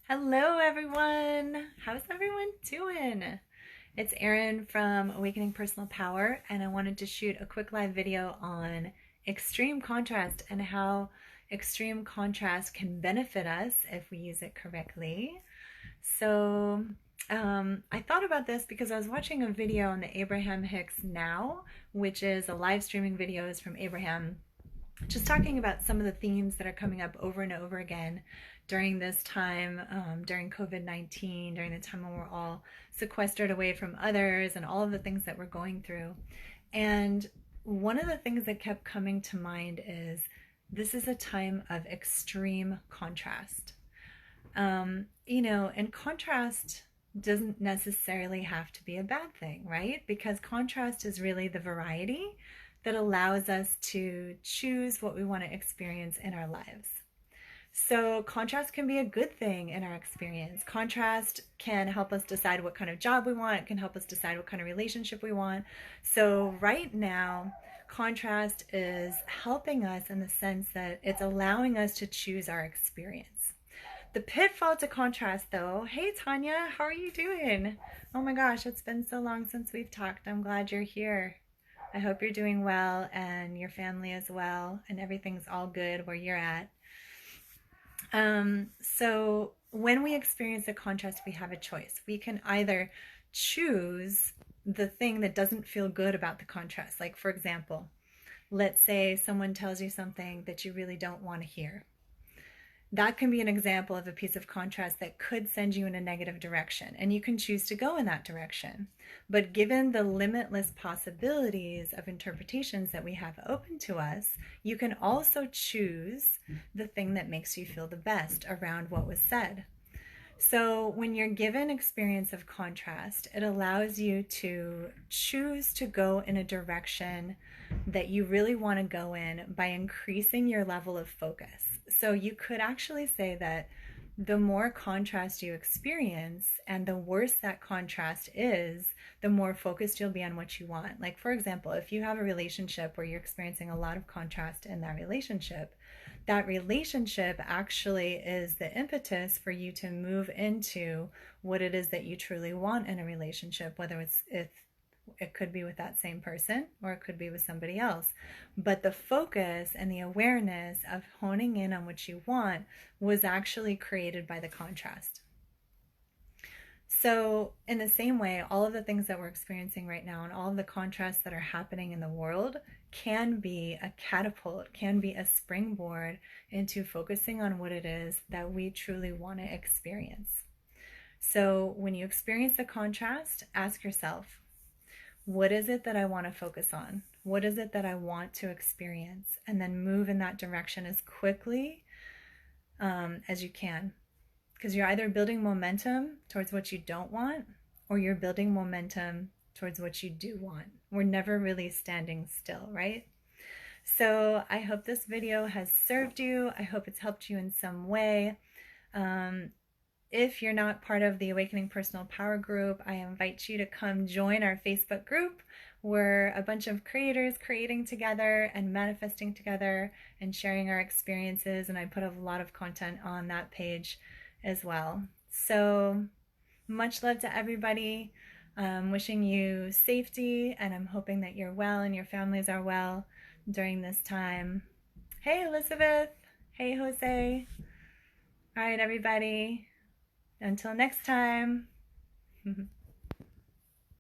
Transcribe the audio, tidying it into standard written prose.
Hello everyone! How's everyone doing? It's Erin from Awakening Personal Power, and I wanted to shoot a quick live video on extreme contrast and how extreme contrast can benefit us if we use it correctly. So I thought about this because I was watching a video on the Abraham Hicks Now, which is a live streaming videos from Abraham, just talking about some of the themes that are coming up over and over again during this time, during COVID-19, during the time when we're all sequestered away from others and all of the things that we're going through. And one of the things that kept coming to mind is this is a time of extreme contrast. And contrast doesn't necessarily have to be a bad thing, right? Because contrast is really the variety that allows us to choose what we want to experience in our lives. So contrast can be a good thing in our experience. Contrast can help us decide what kind of job we want. It can help us decide what kind of relationship we want. So right now, contrast is helping us in the sense that it's allowing us to choose our experience. The pitfall to contrast though, hey Tanya, how are you doing? Oh my gosh, it's been so long since we've talked. I'm glad you're here. I hope you're doing well and your family as well, and everything's all good where you're at. So when we experience a contrast, we have a choice. We can either choose the thing that doesn't feel good about the contrast. Like, for example, let's say someone tells you something that you really don't want to hear. That can be an example of a piece of contrast that could send you in a negative direction, and you can choose to go in that direction. But given the limitless possibilities of interpretations that we have open to us, you can also choose the thing that makes you feel the best around what was said. So when you're given experience of contrast, it allows you to choose to go in a direction that you really want to go in by increasing your level of focus. So you could actually say that the more contrast you experience and the worse that contrast is, the more focused you'll be on what you want. Like, for example, if you have a relationship where you're experiencing a lot of contrast in that relationship actually is the impetus for you to move into what it is that you truly want in a relationship, whether it could be with that same person or it could be with somebody else. But the focus and the awareness of honing in on what you want was actually created by the contrast. So in the same way, all of the things that we're experiencing right now and all of the contrasts that are happening in the world can be a catapult, can be a springboard into focusing on what it is that we truly want to experience. So when you experience the contrast, ask yourself, what is it that I want to focus on? What is it that I want to experience? And then move in that direction as quickly as you can. Because you're either building momentum towards what you don't want, or you're building momentum towards what you do want. We're never really standing still, right? So I hope this video has served you. I hope it's helped you in some way. If you're not part of the Awakening Personal Power group, I invite you to come join our Facebook group. We're a bunch of creators creating together and manifesting together and sharing our experiences, and I put a lot of content on that page as well. So much love to everybody. Wishing you safety, and I'm hoping that you're well and your families are well during this time. Hey Elizabeth. Hey Jose. All right, everybody. Until next time.